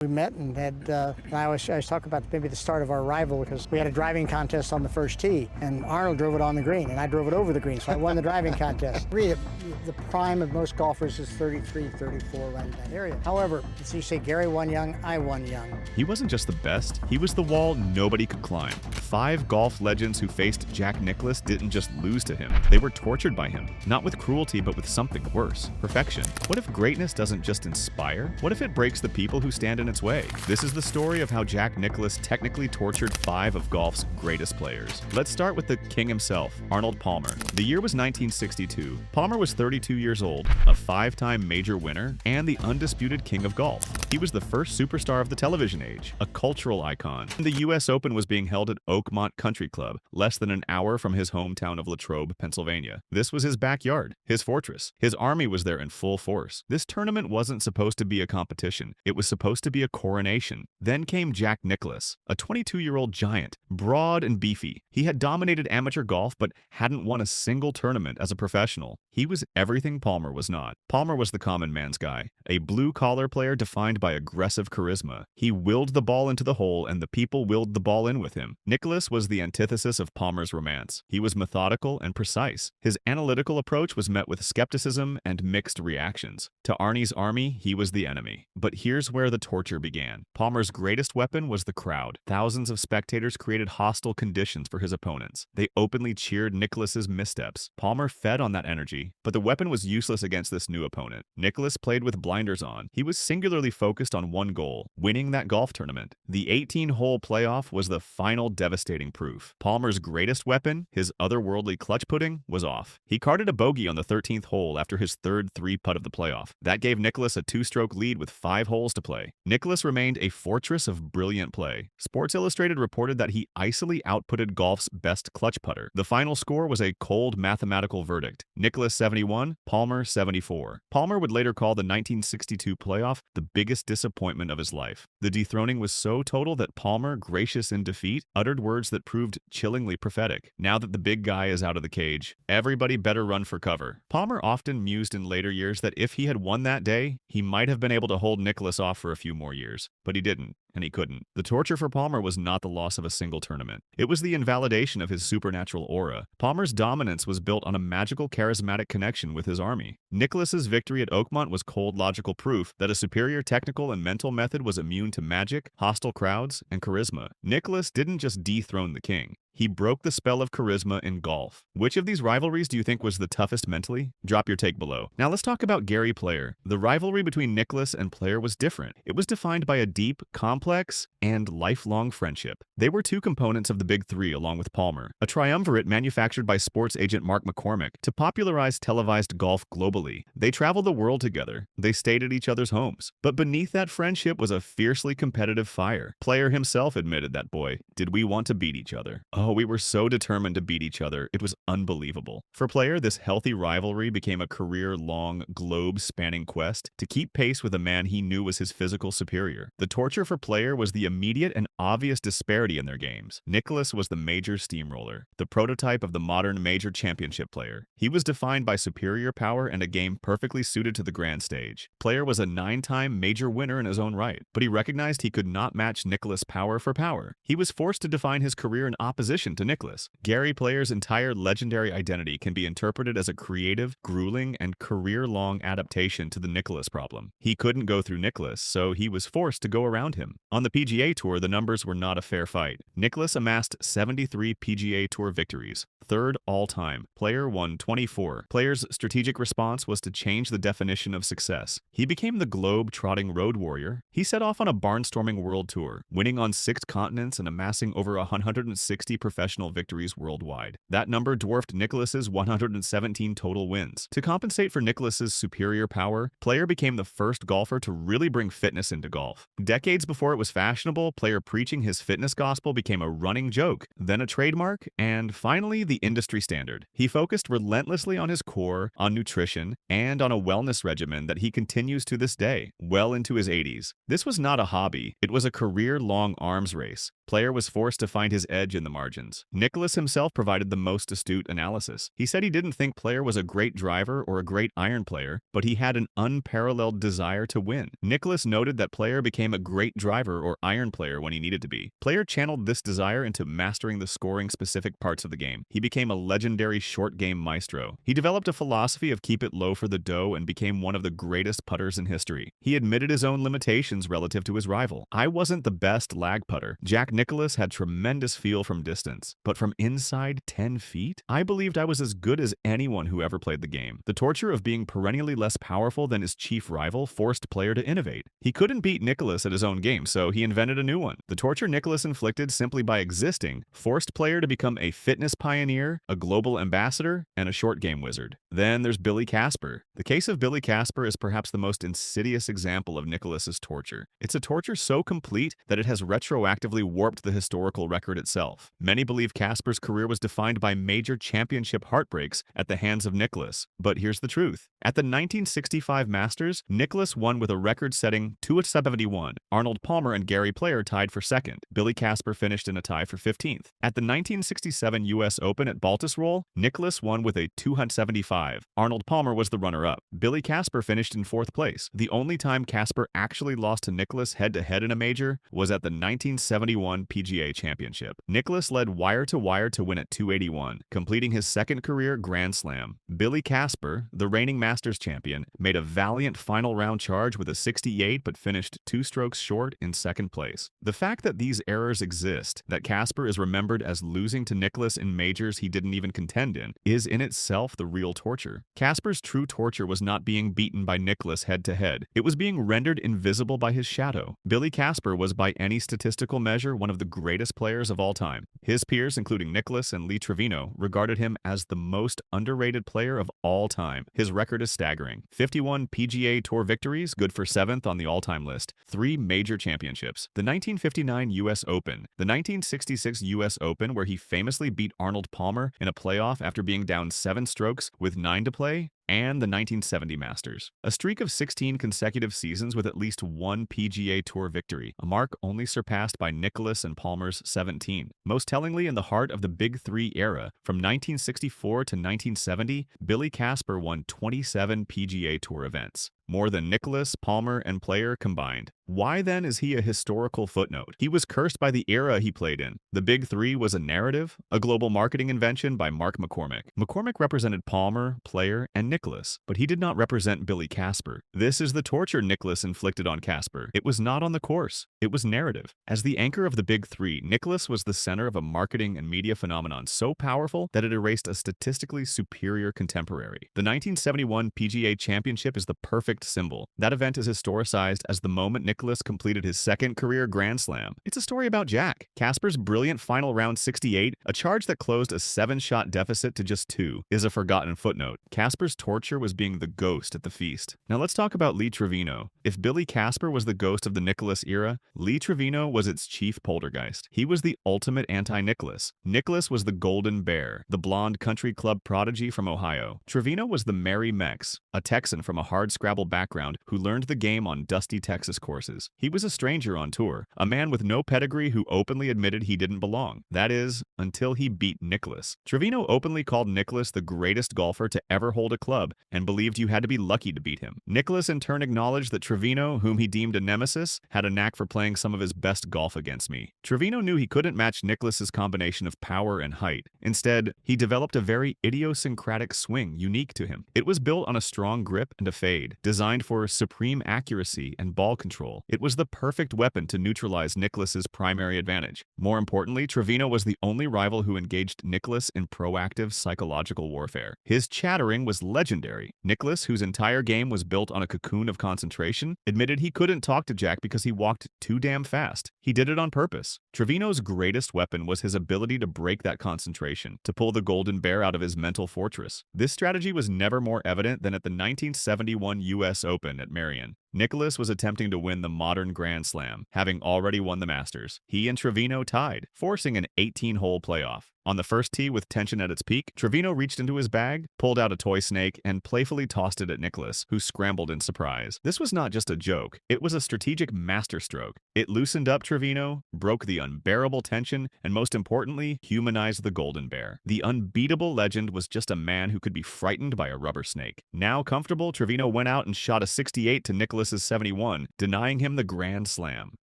We met and and I always talk about maybe the start of our rival because we had a driving contest on the first tee, and Arnold drove it on the green, and I drove it over the green, so I won the driving contest. Really, the prime of most golfers is 33, 34, right in that area. However, as you say, Gary won young, I won young. He wasn't just the best, he was the wall nobody could climb. 5 golf legends who faced Jack Nicklaus didn't just lose to him, they were tortured by him. Not with cruelty, but with something worse, perfection. What if greatness doesn't just inspire? What if it breaks the people who stand in its way? This is the story of how Jack Nicklaus technically tortured 5 of golf's greatest players. Let's start with the king himself, Arnold Palmer. The year was 1962. Palmer was 32 years old, a 5-time major winner, and the undisputed king of golf. He was the first superstar of the television age, a cultural icon. The U.S. Open was being held at Oakmont Country Club, less than an hour from his hometown of Latrobe, Pennsylvania. This was his backyard, his fortress. His army was there in full force. This tournament wasn't supposed to be a competition. It was supposed to be a coronation. Then came Jack Nicklaus, a 22-year-old giant, broad and beefy. He had dominated amateur golf but hadn't won a single tournament as a professional. He was everything Palmer was not. Palmer was the common man's guy, a blue-collar player defined by aggressive charisma. He willed the ball into the hole and the people willed the ball in with him. Nicklaus was the antithesis of Palmer's romance. He was methodical and precise. His analytical approach was met with skepticism and mixed reactions. To Arnie's army, he was the enemy. But here's where the torture began. Palmer's greatest weapon was the crowd. Thousands of spectators created hostile conditions for his opponents. They openly cheered Nicklaus's missteps. Palmer fed on that energy, but the weapon was useless against this new opponent. Nicklaus played with blinders on. He was singularly focused on one goal, winning that golf tournament. The 18-hole playoff was the final devastating proof. Palmer's greatest weapon, his otherworldly clutch putting, was off. He carded a bogey on the 13th hole after his third 3-putt of the playoff. That gave Nicklaus a 2-stroke lead with 5 holes to play. Nicklaus remained a fortress of brilliant play. Sports Illustrated reported that he icily outputted golf's best clutch putter. The final score was a cold mathematical verdict. Nicklaus 71, Palmer 74. Palmer would later call the 1962 playoff the biggest disappointment of his life. The dethroning was so total that Palmer, gracious in defeat, uttered words that proved chillingly prophetic. Now that the big guy is out of the cage, everybody better run for cover. Palmer often mused in later years that if he had won that day, he might have been able to hold Nicklaus off for a few more years. But he didn't. And he couldn't. The torture for Palmer was not the loss of a single tournament. It was the invalidation of his supernatural aura. Palmer's dominance was built on a magical, charismatic connection with his army. Nicklaus's victory at Oakmont was cold, logical proof that a superior technical and mental method was immune to magic, hostile crowds, and charisma. Nicklaus didn't just dethrone the king. He broke the spell of charisma in golf. Which of these rivalries do you think was the toughest mentally? Drop your take below. Now let's talk about Gary Player. The rivalry between Nicklaus and Player was different. It was defined by a deep, complex, and lifelong friendship. They were 2 components of the Big Three along with Palmer, a triumvirate manufactured by sports agent Mark McCormick to popularize televised golf globally. They traveled the world together. They stayed at each other's homes. But beneath that friendship was a fiercely competitive fire. Player himself admitted that, boy, did we want to beat each other. Oh, we were so determined to beat each other, it was unbelievable. For Player, this healthy rivalry became a career-long, globe-spanning quest to keep pace with a man he knew was his physical superior. The torture for Player was the immediate and obvious disparity in their games. Nicklaus was the major steamroller, the prototype of the modern major championship player. He was defined by superior power and a game perfectly suited to the grand stage. Player was a 9-time major winner in his own right, but he recognized he could not match Nicklaus power for power. He was forced to define his career in opposition to Nicklaus. Gary Player's entire legendary identity can be interpreted as a creative, grueling, and career-long adaptation to the Nicklaus problem. He couldn't go through Nicklaus, so he was forced to go around him. On the PGA Tour, the numbers were not a fair fight. Nicklaus amassed 73 PGA Tour victories, 3rd all-time. Player won 24. Player's strategic response was to change the definition of success. He became the globe-trotting road warrior. He set off on a barnstorming world tour, winning on 6 continents and amassing over 160 professional victories worldwide. That number dwarfed Nicklaus's 117 total wins. To compensate for Nicklaus's superior power, Player became the first golfer to really bring fitness into golf. Decades before Before it was fashionable, player preaching his fitness gospel became a running joke, then a trademark, and finally the industry standard. He focused relentlessly on his core, on nutrition, and on a wellness regimen that he continues to this day, well into his 80s. This was not a hobby, it was a career-long arms race. Player was forced to find his edge in the margins. Nickalus himself provided the most astute analysis. He said he didn't think Player was a great driver or a great iron player, but he had an unparalleled desire to win. Nickalus noted that Player became a great driver or iron player when he needed to be. Player channeled this desire into mastering the scoring-specific parts of the game. He became a legendary short-game maestro. He developed a philosophy of keep it low for the dough and became one of the greatest putters in history. He admitted his own limitations relative to his rival. I wasn't the best lag putter. Jack Nicklaus had tremendous feel from distance, but from inside 10 feet? I believed I was as good as anyone who ever played the game. The torture of being perennially less powerful than his chief rival forced Player to innovate. He couldn't beat Nickalus at his own game, so he invented a new one. The torture Nickalus inflicted simply by existing forced Player to become a fitness pioneer, a global ambassador, and a short game wizard. Then there's Billy Casper. The case of Billy Casper is perhaps the most insidious example of Nickalus's torture. It's a torture so complete that it has retroactively warped the historical record itself. Many believe Casper's career was defined by major championship heartbreaks at the hands of Nickalus. But here's the truth. At the 1965 Masters, Nickalus won with a record-setting 271. Arnold Palmer and Gary Player tied for second. Billy Casper finished in a tie for 15th. At the 1967 U.S. Open at Baltusrol, Nickalus won with a 275. Arnold Palmer was the runner-up. Billy Casper finished in 4th place. The only time Casper actually lost to Nickalus head-to-head in a major was at the 1971 PGA Championship. Nickalus led wire-to-wire to win at 281, completing his second career Grand Slam. Billy Casper, the reigning Masters champion, made a valiant final round charge with a 68 but finished 2 strokes short in 2nd place. The fact that these errors exist, that Casper is remembered as losing to Nickalus in majors he didn't even contend in, is in itself the real torture. Casper's true torture was not being beaten by Nickalus head-to-head. It was being rendered invisible by his shadow. Billy Casper was by any statistical measure one of the greatest players of all time. His peers, including Nickalus and Lee Trevino, regarded him as the most underrated player of all time. His record is staggering. 51 PGA Tour victories, good for 7th on the all-time list. 3 major championships. The 1959 U.S. Open. The 1966 U.S. Open, where he famously beat Arnold Palmer in a playoff after being down 7 strokes with 9 to play. And the 1970 Masters. A streak of 16 consecutive seasons with at least 1 PGA Tour victory, a mark only surpassed by Nickalus and Palmer's 17. Most tellingly, in the heart of the Big Three era, from 1964 to 1970, Billy Casper won 27 PGA Tour events. More than Nickalus, Palmer, and Player combined. Why then is he a historical footnote? He was cursed by the era he played in. The Big Three was a narrative, a global marketing invention by Mark McCormick. McCormick represented Palmer, Player, and Nickalus, but he did not represent Billy Casper. This is the torture Nickalus inflicted on Casper. It was not on the course. It was narrative. As the anchor of the Big Three, Nickalus was the center of a marketing and media phenomenon so powerful that it erased a statistically superior contemporary. The 1971 PGA Championship is the perfect symbol. That event is historicized as the moment Nickalus completed his 2nd career Grand Slam. It's a story about Jack. Casper's brilliant final round 68, a charge that closed a 7-shot deficit to just 2, is a forgotten footnote. Casper's torture was being the ghost at the feast. Now let's talk about Lee Trevino. If Billy Casper was the ghost of the Nickalus era, Lee Trevino was its chief poltergeist. He was the ultimate anti-Nickalus. Nickalus was the golden bear, the blonde country club prodigy from Ohio. Trevino was the merry Mex, a Texan from a hard-scrabble background who learned the game on dusty Texas courses. He was a stranger on tour, a man with no pedigree who openly admitted he didn't belong. That is, until he beat Nickalus. Trevino openly called Nickalus the greatest golfer to ever hold a club and believed you had to be lucky to beat him. Nickalus in turn acknowledged that Trevino, whom he deemed a nemesis, had a knack for playing some of his best golf against me. Trevino knew he couldn't match Nicklaus's combination of power and height. Instead, he developed a very idiosyncratic swing unique to him. It was built on a strong grip and a fade, designed for supreme accuracy and ball control. It was the perfect weapon to neutralize Nicklaus's primary advantage. More importantly, Trevino was the only rival who engaged Nickalus in proactive psychological warfare. His chattering was legendary. Nickalus, whose entire game was built on a cocoon of concentration, admitted he couldn't talk to Jack because he walked too damn fast. He did it on purpose. Trevino's greatest weapon was his ability to break that concentration, to pull the golden bear out of his mental fortress. This strategy was never more evident than at the 1971 U.S. Open at Marion. Nickalus was attempting to win the modern Grand Slam, having already won the Masters. He and Trevino tied, forcing an 18-hole playoff. On the first tee, with tension at its peak, Trevino reached into his bag, pulled out a toy snake, and playfully tossed it at Nickalus, who scrambled in surprise. This was not just a joke, it was a strategic masterstroke. It loosened up Trevino, broke the unbearable tension, and most importantly, humanized the Golden Bear. The unbeatable legend was just a man who could be frightened by a rubber snake. Now comfortable, Trevino went out and shot a 68 to Nicklaus's 71, denying him the Grand Slam.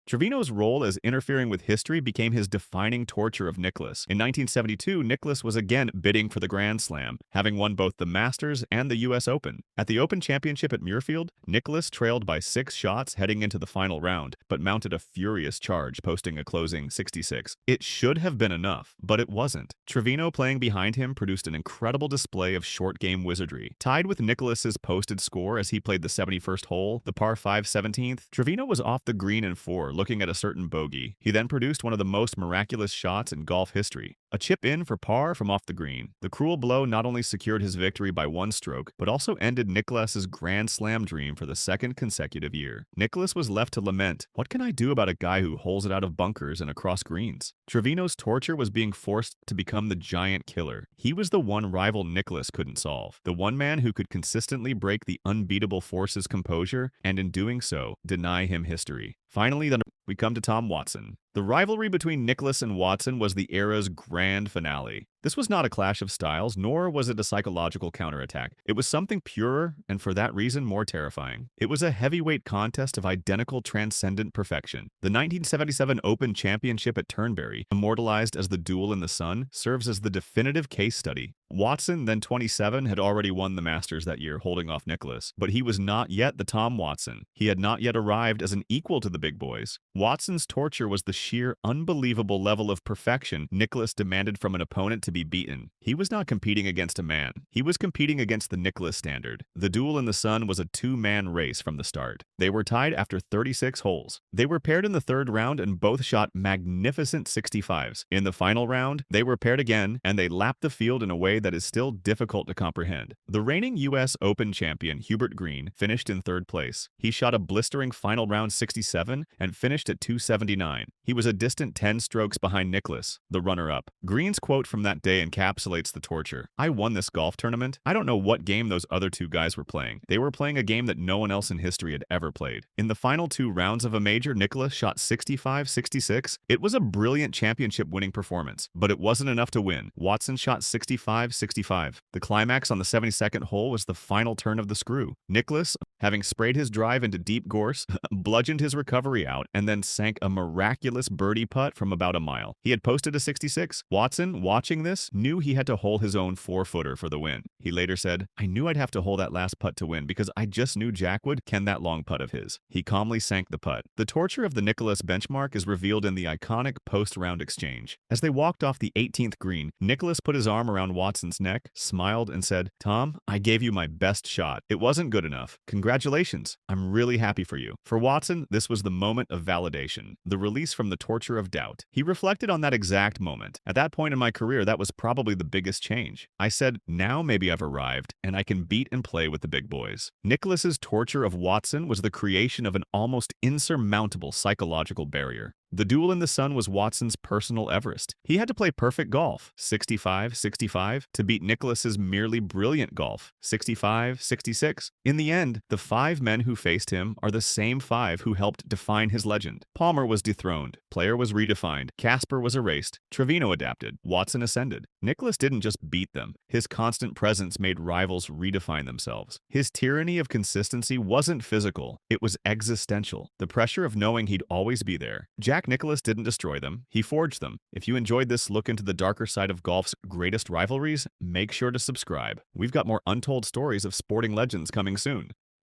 Trevino's role as interfering with history became his defining torture of Nicklaus. In 1972, Nicklaus was again bidding for the Grand Slam, having won both the Masters and the U.S. Open. At the Open Championship at Muirfield, Nicklaus trailed by 6 shots heading into the final round, but mounted a furious charge, posting a closing 66. It should have been enough, but it wasn't. Trevino playing behind him produced an incredible display of short game wizardry. Tied with Nicklaus's posted score as he played the 71st hole, the par 5 17th, Trevino was off the green in 4, looking at a certain bogey. He then produced one of the most miraculous shots in golf history. A chip in for par from off the green. The cruel blow not only secured his victory by 1 stroke, but also ended Nicklaus's Grand Slam dream for the 2nd consecutive year. Nicklaus was left to lament, "What can I do about a guy who holes it out of bunkers and across greens?" Trevino's torture was being forced to become the giant killer. He was the one rival Nicklaus couldn't solve. The one man who could consistently break the unbeatable force's composure, and in doing so, deny him history. Finally, then we come to Tom Watson. The rivalry between Nicklaus and Watson was the era's grand finale. This was not a clash of styles, nor was it a psychological counterattack. It was something purer, and for that reason more terrifying. It was a heavyweight contest of identical transcendent perfection. The 1977 Open Championship at Turnberry, immortalized as the duel in the sun, serves as the definitive case study. Watson, then 27, had already won the Masters that year, holding off Nicklaus, but he was not yet the Tom Watson. He had not yet arrived as an equal to the big boys. Watson's torture was the sheer, unbelievable level of perfection Nicklaus demanded from an opponent to be beaten. He was not competing against a man. He was competing against the Nicklaus standard. The duel in the sun was a 2-man race from the start. They were tied after 36 holes. They were paired in the 3rd round and both shot magnificent 65s. In the final round, they were paired again, and they lapped the field in a way that is still difficult to comprehend. The reigning U.S. Open champion, Hubert Green, finished in 3rd place. He shot a blistering final round 67 and finished at 279. He was a distant 10 strokes behind Nicklaus, the runner-up. Green's quote from that day encapsulates the torture. "I won this golf tournament. I don't know what game those other 2 guys were playing. They were playing a game that no one else in history had ever played." In the final 2 rounds of a major, Nicklaus shot 65-66. It was a brilliant championship-winning performance, but it wasn't enough to win. Watson shot 65-65. The climax on the 72nd hole was the final turn of the screw. Nicklaus, having sprayed his drive into deep gorse, bludgeoned his recovery out, and then sank a miraculous birdie putt from about a mile. He had posted a 66. Watson, watching this, knew he had to hole his own 4-footer for the win. He later said, "I knew I'd have to hole that last putt to win because I just knew Jack would ken that long putt of his." He calmly sank the putt. The torture of the Nickalus benchmark is revealed in the iconic post-round exchange. As they walked off the 18th green, Nickalus put his arm around Watson's neck, smiled, and said, "Tom, I gave you my best shot. It wasn't good enough. Congratulations. I'm really happy for you." For Watson, this was the moment of validation, the release from the torture of doubt. He reflected on that exact moment. "At that point in my career, that was probably the biggest change. I said, now maybe I've arrived, and I can beat and play with the big boys." Nicklaus's torture of Watson was the creation of an almost insurmountable psychological barrier. The duel in the sun was Watson's personal Everest. He had to play perfect golf, 65-65, to beat Nicklaus's merely brilliant golf, 65-66. In the end, the 5 men who faced him are the same 5 who helped define his legend. Palmer was dethroned, Player was redefined, Casper was erased, Trevino adapted, Watson ascended. Nicklaus didn't just beat them. His constant presence made rivals redefine themselves. His tyranny of consistency wasn't physical, it was existential. The pressure of knowing he'd always be there. Jack Nicklaus didn't destroy them, he forged them. If you enjoyed this look into the darker side of golf's greatest rivalries, make sure to subscribe. We've got more untold stories of sporting legends coming soon.